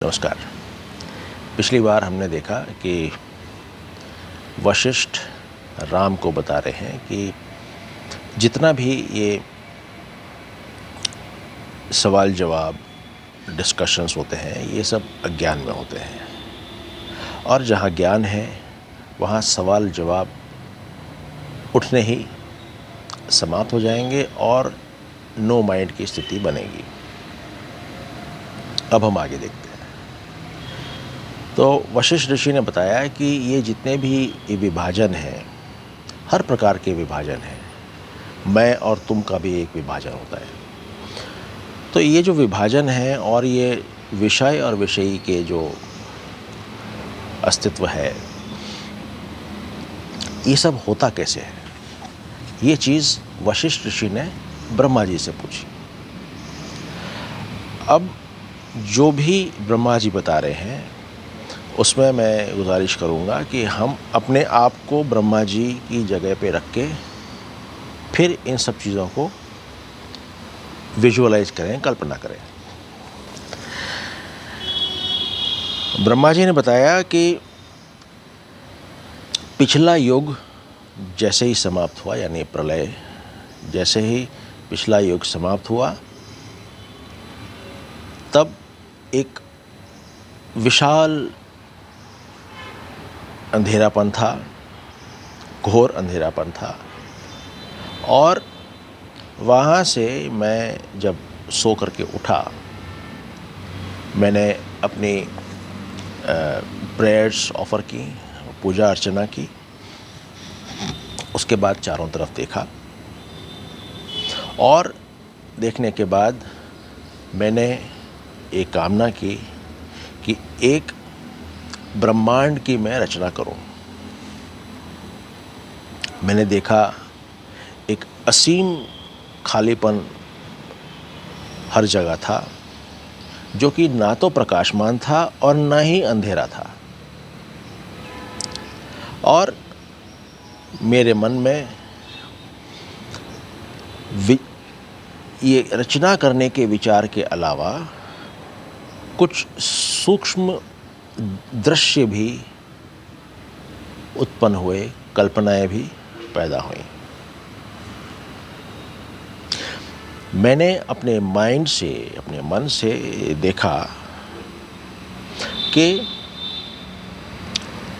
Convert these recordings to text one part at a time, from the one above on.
नमस्कार। पिछली बार हमने देखा कि वशिष्ठ राम को बता रहे हैं कि जितना भी ये सवाल जवाब डिस्कशंस होते हैं ये सब अज्ञान में होते हैं, और जहाँ ज्ञान है वहाँ सवाल जवाब उठने ही समाप्त हो जाएंगे और नो माइंड की स्थिति बनेगी। अब हम आगे देखते हैं। तो वशिष्ठ ऋषि ने बताया कि ये जितने भी विभाजन हैं, हर प्रकार के विभाजन हैं, मैं और तुम का भी एक विभाजन होता है। तो ये जो विभाजन है और ये विषय और विषयी के जो अस्तित्व है, ये सब होता कैसे है, ये चीज़ वशिष्ठ ऋषि ने ब्रह्मा जी से पूछी। अब जो भी ब्रह्मा जी बता रहे हैं उसमें मैं गुजारिश करूँगा कि हम अपने आप को ब्रह्मा जी की जगह पे रख के फिर इन सब चीज़ों को विजुअलाइज करें, कल्पना करें। ब्रह्मा जी ने बताया कि पिछला युग जैसे ही समाप्त हुआ, यानी प्रलय जैसे ही पिछला युग समाप्त हुआ, तब एक विशाल अंधेरापन था, घोर अंधेरापन था। और वहाँ से मैं जब सो करके उठा, मैंने अपनी प्रेयर्स ऑफ़र की, पूजा अर्चना की। उसके बाद चारों तरफ देखा और देखने के बाद मैंने एक कामना की कि एक ब्रह्मांड की मैं रचना करूं। मैंने देखा एक असीम खालीपन हर जगह था, जो कि ना तो प्रकाशमान था और ना ही अंधेरा था। और मेरे मन में ये रचना करने के विचार के अलावा कुछ सूक्ष्म दृश्य भी उत्पन्न हुए, कल्पनाएं भी पैदा हुई। मैंने अपने माइंड से, अपने मन से देखा कि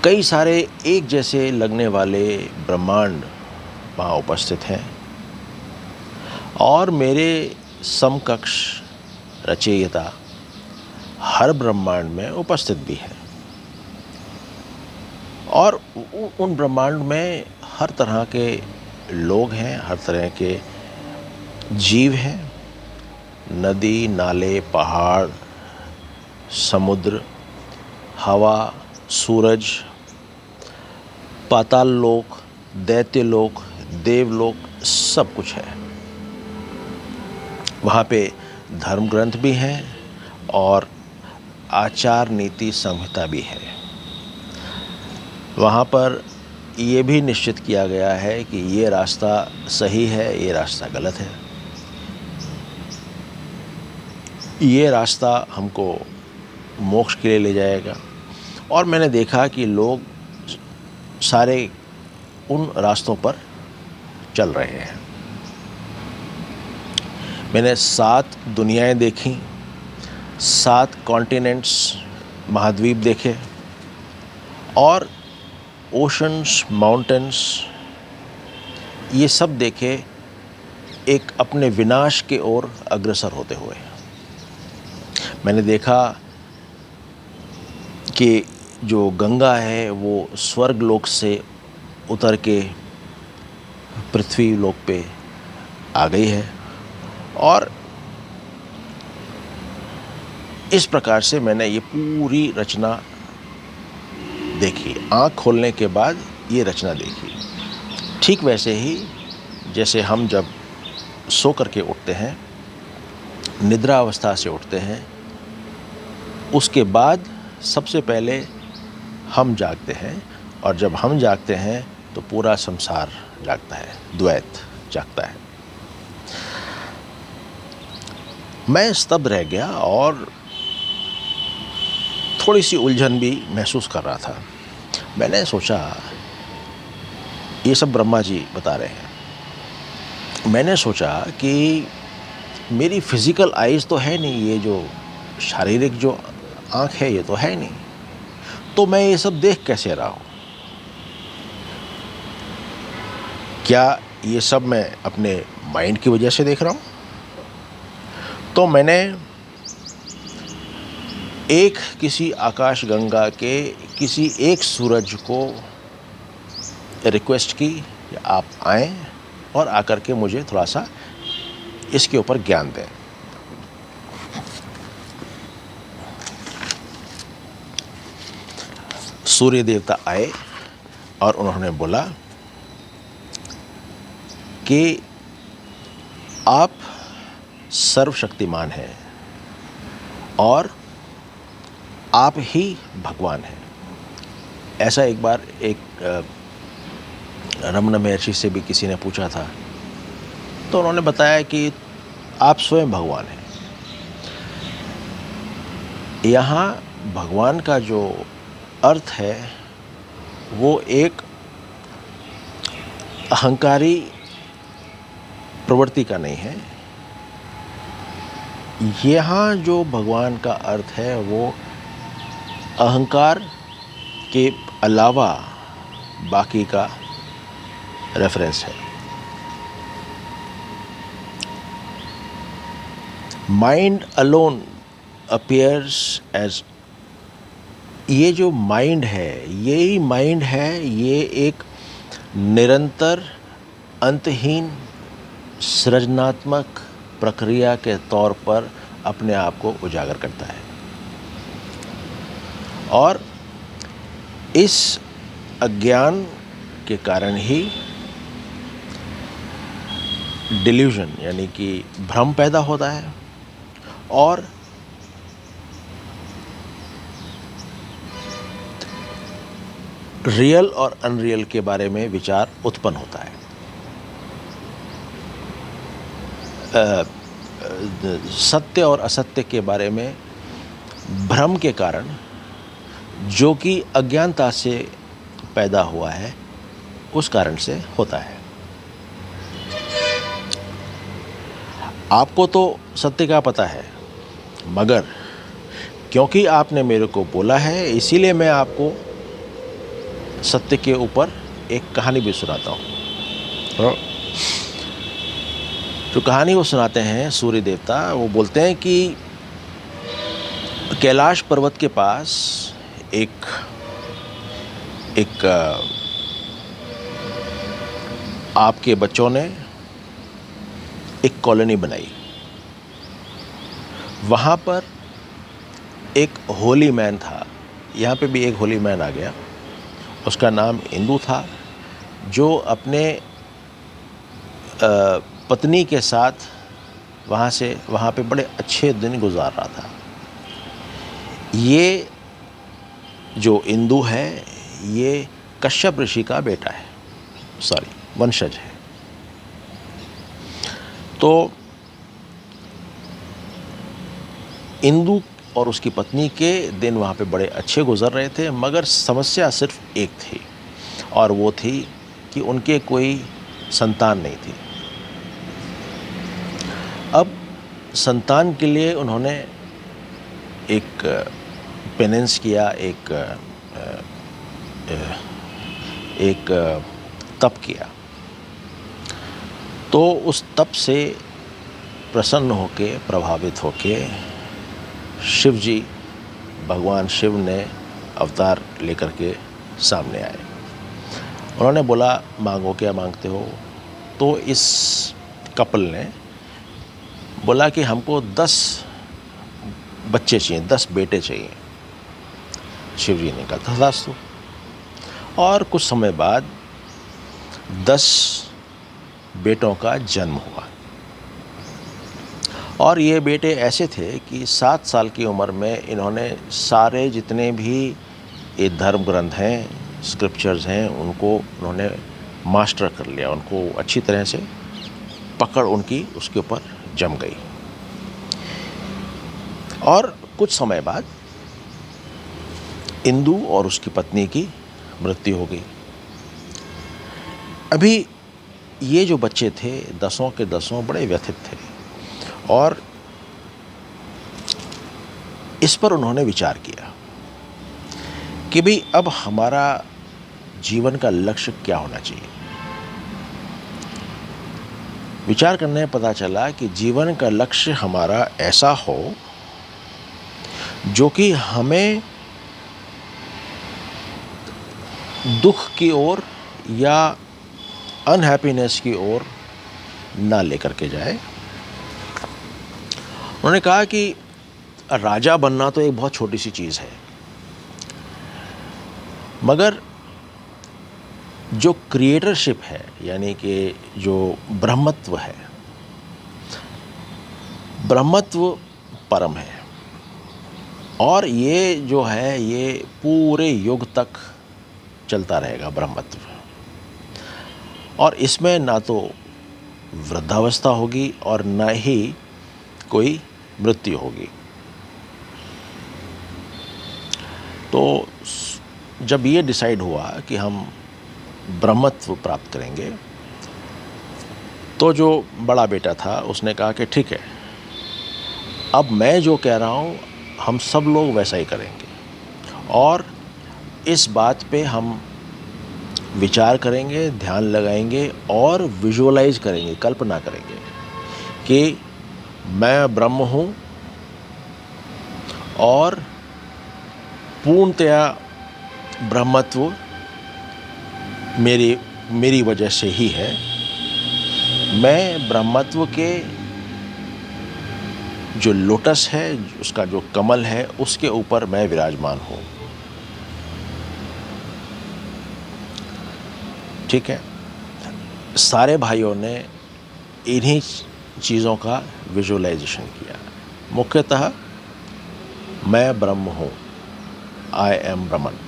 कई सारे एक जैसे लगने वाले ब्रह्मांड वहाँ उपस्थित हैं और मेरे समकक्ष रचयिता हर ब्रह्मांड में उपस्थित भी है। और उन ब्रह्मांड में हर तरह के लोग हैं, हर तरह के जीव हैं। नदी, नाले, पहाड़, समुद्र, हवा, सूरज, पाताल लोक, दैत्य लोक, देवलोक, सब कुछ है। वहाँ पे धर्म ग्रंथ भी हैं और आचार नीति संहिता भी है। वहाँ पर ये भी निश्चित किया गया है कि ये रास्ता सही है, ये रास्ता गलत है, ये रास्ता हमको मोक्ष के लिए ले जाएगा। और मैंने देखा कि लोग सारे उन रास्तों पर चल रहे हैं। मैंने 7 दुनियाएं देखी, 7 कॉन्टिनेंट्स, महाद्वीप देखे और ओशंस, माउंटेन्स, ये सब देखे एक अपने विनाश के ओर अग्रसर होते हुए। मैंने देखा कि जो गंगा है वो स्वर्ग लोक से उतर के पृथ्वी लोक पे आ गई है। और इस प्रकार से मैंने ये पूरी रचना देखी। आँख खोलने के बाद ये रचना देखी। ठीक वैसे ही जैसे हम जब सो करके उठते हैं, निद्रा अवस्था से उठते हैं, उसके बाद सबसे पहले हम जागते हैं, और जब हम जागते हैं तो पूरा संसार जागता है, द्वैत जागता है। मैं स्तब्ध रह गया और थोड़ी सी उलझन भी महसूस कर रहा था। मैंने सोचा ये सब ब्रह्मा जी बता रहे हैं। मैंने सोचा कि मेरी फिजिकल आइज़ तो है नहीं, ये जो शारीरिक जो आँख है ये तो है नहीं, तो मैं ये सब देख कैसे रहा हूँ? क्या ये सब मैं अपने माइंड की वजह से देख रहा हूँ? तो मैंने किसी आकाशगंगा के किसी एक सूरज को रिक्वेस्ट की कि आप आएँ और आकर के मुझे थोड़ा सा इसके ऊपर ज्ञान दें। सूर्य देवता आए और उन्होंने बोला कि आप सर्वशक्तिमान हैं और आप ही भगवान हैं। ऐसा एक बार रमन महर्षि से भी किसी ने पूछा था, तो उन्होंने बताया कि आप स्वयं भगवान हैं। यहाँ भगवान का जो अर्थ है वो एक अहंकारी प्रवृत्ति का नहीं है। यहाँ जो भगवान का अर्थ है वो अहंकार के अलावा बाकी का रेफरेंस है। माइंड अलोन अपीयर्स एज, ये जो माइंड है यही माइंड है, ये एक निरंतर अंतहीन सृजनात्मक प्रक्रिया के तौर पर अपने आप को उजागर करता है। और इस अज्ञान के कारण ही डिल्यूजन यानी कि भ्रम पैदा होता है और रियल और अनरियल के बारे में विचार उत्पन्न होता है। सत्य और असत्य के बारे में भ्रम के कारण, जो कि अज्ञानता से पैदा हुआ है, उस कारण से होता है। आपको तो सत्य का पता है, मगर क्योंकि आपने मेरे को बोला है इसीलिए मैं आपको सत्य के ऊपर एक कहानी भी सुनाता हूँ। जो कहानी वो सुनाते हैं सूर्य देवता, वो बोलते हैं कि कैलाश पर्वत के पास एक आपके बच्चों ने एक कॉलोनी बनाई। वहाँ पर एक होली मैन था। यहाँ पे भी एक होली मैन आ गया, उसका नाम इंदु था, जो अपने पत्नी के साथ वहाँ पे बड़े अच्छे दिन गुजार रहा था। ये जो इंदु है ये कश्यप ऋषि का बेटा है, वंशज है। तो इंदु और उसकी पत्नी के दिन वहाँ पे बड़े अच्छे गुजर रहे थे, मगर समस्या सिर्फ एक थी, और वो थी कि उनके कोई संतान नहीं थी। अब संतान के लिए उन्होंने एक पेनेंस किया, एक तप किया। तो उस तप से प्रसन्न होके, प्रभावित होके शिव जी, भगवान शिव ने अवतार लेकर के सामने आए। उन्होंने बोला, मांगो, क्या मांगते हो? तो इस कपल ने बोला कि हमको 10 बच्चे चाहिए, 10 बेटे चाहिए। शिव जी ने कहा तथास्तु। और कुछ समय बाद 10 बेटों का जन्म हुआ। और ये बेटे ऐसे थे कि 7 साल की उम्र में इन्होंने सारे जितने भी ये धर्म ग्रंथ हैं, स्क्रिप्चर्स हैं, उनको उन्होंने मास्टर कर लिया। उनको अच्छी तरह से पकड़ उनकी उसके ऊपर जम गई। और कुछ समय बाद इंदु और उसकी पत्नी की मृत्यु हो गई। अभी ये जो बच्चे थे 10 के 10 बड़े व्यथित थे और इस पर उन्होंने विचार किया कि भाई अब हमारा जीवन का लक्ष्य क्या होना चाहिए। विचार करने में पता चला कि जीवन का लक्ष्य हमारा ऐसा हो जो कि हमें दुख की ओर या अनहैप्पीनेस की ओर ना लेकर के जाए। उन्होंने कहा कि राजा बनना तो एक बहुत छोटी सी चीज़ है, मगर जो क्रिएटरशिप है, यानी कि जो ब्रह्मत्व है, ब्रह्मत्व परम है और ये जो है ये पूरे युग तक चलता रहेगा ब्रह्मत्व। और इसमें ना तो वृद्धावस्था होगी और ना ही कोई मृत्यु होगी। तो जब ये डिसाइड हुआ कि हम ब्रह्मत्व प्राप्त करेंगे, तो जो बड़ा बेटा था उसने कहा कि ठीक है, अब मैं जो कह रहा हूँ हम सब लोग वैसा ही करेंगे और इस बात पे हम विचार करेंगे, ध्यान लगाएंगे और विजुअलाइज करेंगे, कल्पना करेंगे कि मैं ब्रह्म हूँ और पूर्णतया ब्रह्मत्व मेरी वजह से ही है। मैं ब्रह्मत्व के जो लोटस है, उसका जो कमल है, उसके ऊपर मैं विराजमान हूँ। ठीक है, सारे भाइयों ने इन्हीं चीज़ों का विजुअलाइजेशन किया। मुख्यतः मैं ब्रह्म हूँ, आई एम ब्रह्मन,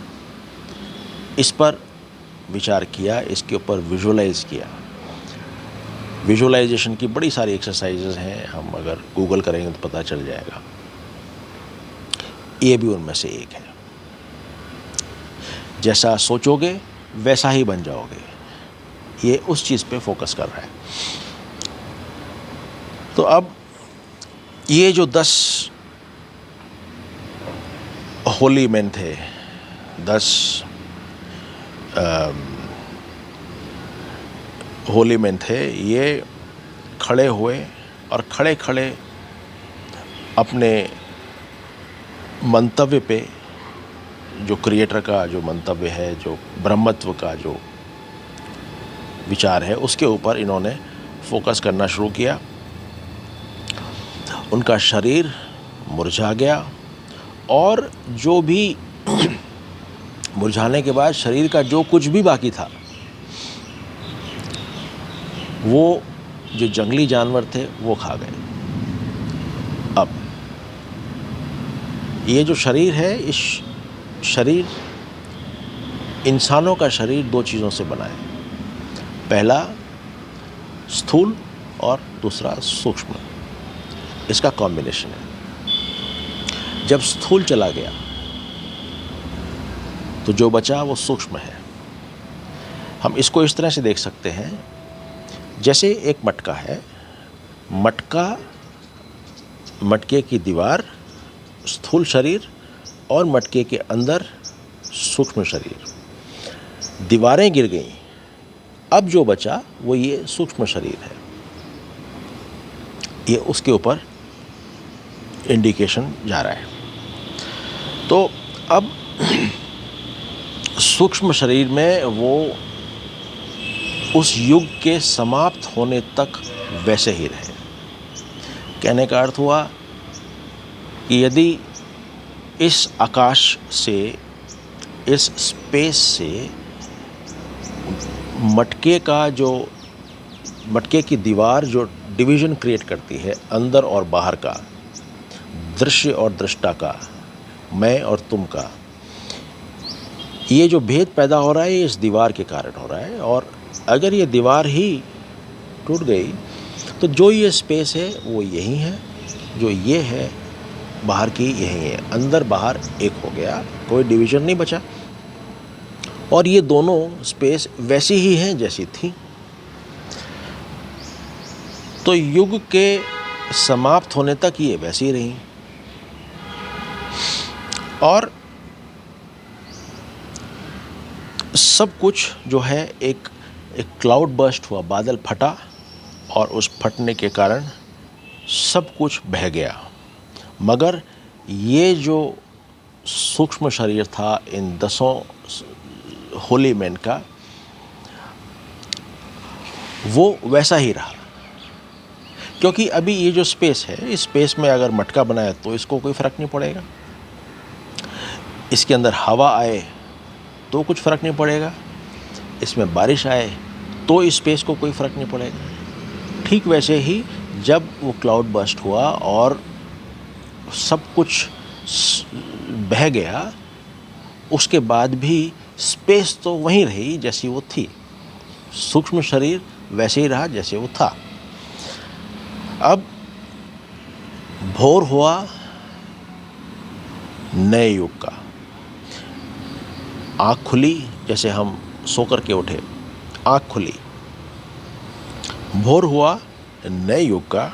इस पर विचार किया, इसके ऊपर विजुअलाइज किया। विजुअलाइजेशन की बड़ी सारी एक्सरसाइजेज हैं, हम अगर गूगल करेंगे तो पता चल जाएगा। ये भी उनमें से एक है। जैसा सोचोगे वैसा ही बन जाओगे, ये उस चीज़ पे फोकस कर रहा है। तो अब ये जो 10 होली मैन थे, 10 होली मैन थे, ये खड़े हुए और खड़े खड़े अपने मंतव्य पे, जो क्रिएटर का जो मंतव्य है, जो ब्रह्मत्व का जो विचार है, उसके ऊपर इन्होंने फोकस करना शुरू किया। उनका शरीर मुरझा गया और जो भी मुरझाने के बाद शरीर का जो कुछ भी बाकी था, वो जो जंगली जानवर थे वो खा गए। अब ये जो शरीर है, इस शरीर, इंसानों का शरीर 2 चीज़ों से बना है। पहला स्थूल और दूसरा सूक्ष्म, इसका कॉम्बिनेशन है। जब स्थूल चला गया तो जो बचा वो सूक्ष्म है। हम इसको इस तरह से देख सकते हैं, जैसे एक मटका है, मटके की दीवार स्थूल शरीर और मटके के अंदर सूक्ष्म शरीर। दीवारें गिर गईं, अब जो बचा वो ये सूक्ष्म शरीर है। ये उसके ऊपर इंडिकेशन जा रहा है। तो अब सूक्ष्म शरीर में वो उस युग के समाप्त होने तक वैसे ही रहे। कहने का अर्थ हुआ कि यदि इस आकाश से, इस स्पेस से मटके की दीवार जो डिवीज़न क्रिएट करती है अंदर और बाहर का, दृश्य और दृष्टा का, मैं और तुम का, ये जो भेद पैदा हो रहा है ये इस दीवार के कारण हो रहा है। और अगर ये दीवार ही टूट गई तो जो ये स्पेस है वो यही है, जो ये है बाहर की यही है, अंदर बाहर एक हो गया, कोई डिवीज़न नहीं बचा। और ये दोनों स्पेस वैसी ही हैं जैसी थी। तो युग के समाप्त होने तक ये वैसी रही। और सब कुछ जो है एक क्लाउड बर्स्ट हुआ, बादल फटा, और उस फटने के कारण सब कुछ बह गया। मगर ये जो सूक्ष्म शरीर था इन 10 होली मैन का, वो वैसा ही रहा। क्योंकि अभी ये जो स्पेस है, इस स्पेस में अगर मटका बनाए तो इसको कोई फ़र्क नहीं पड़ेगा, इसके अंदर हवा आए तो कुछ फ़र्क नहीं पड़ेगा, इसमें बारिश आए तो इस स्पेस को कोई फ़र्क नहीं पड़ेगा। ठीक वैसे ही जब वो क्लाउड बर्स्ट हुआ और सब कुछ बह गया, उसके बाद भी स्पेस तो वहीं रही जैसी वो थी, सूक्ष्म शरीर वैसे ही रहा जैसे वो था। अब भोर हुआ नए युग का, आँख खुली, जैसे हम सो कर के उठे, आँख खुली, भोर हुआ नए युग का।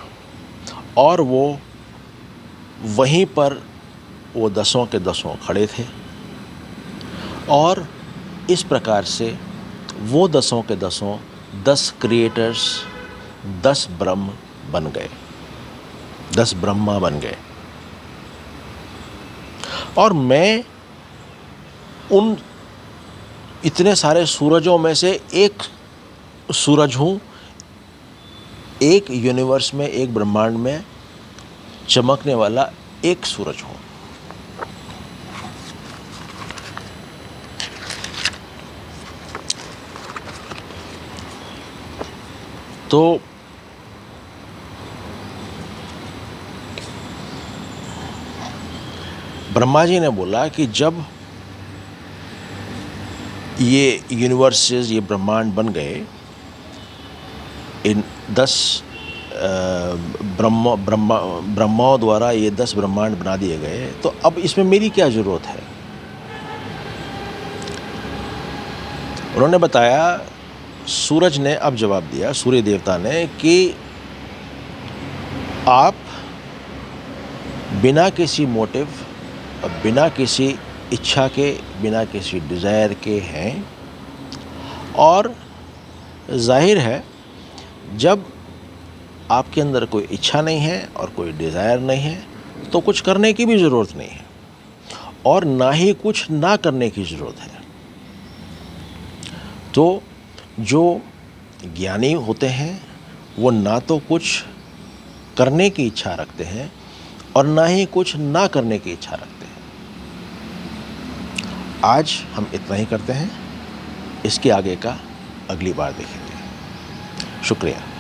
और वो वहीं पर वो 10 के 10 खड़े थे, और इस प्रकार से वो 10 के 10 क्रिएटर्स, 10 ब्रह्म बन गए, 10 ब्रह्मा बन गए। और मैं उन इतने सारे सूरजों में से एक सूरज हूँ, एक यूनिवर्स में, एक ब्रह्मांड में चमकने वाला एक सूरज हूँ। तो ब्रह्मा जी ने बोला कि जब ये यूनिवर्सेस, ये ब्रह्मांड बन गए, इन 10 ब्रह्माओं द्वारा ये 10 ब्रह्मांड बना दिए गए, तो अब इसमें मेरी क्या ज़रूरत है। उन्होंने बताया, सूरज ने अब जवाब दिया, सूर्य देवता ने, कि आप बिना किसी मोटिव, बिना किसी इच्छा के, बिना किसी डिज़ायर के हैं। और जाहिर है, जब आपके अंदर कोई इच्छा नहीं है और कोई डिज़ायर नहीं है तो कुछ करने की भी ज़रूरत नहीं है, और ना ही कुछ ना करने की ज़रूरत है। तो जो ज्ञानी होते हैं वो ना तो कुछ करने की इच्छा रखते हैं और ना ही कुछ ना करने की इच्छा रखते हैं। आज हम इतना ही करते हैं, इसके आगे का अगली बार देखेंगे। शुक्रिया।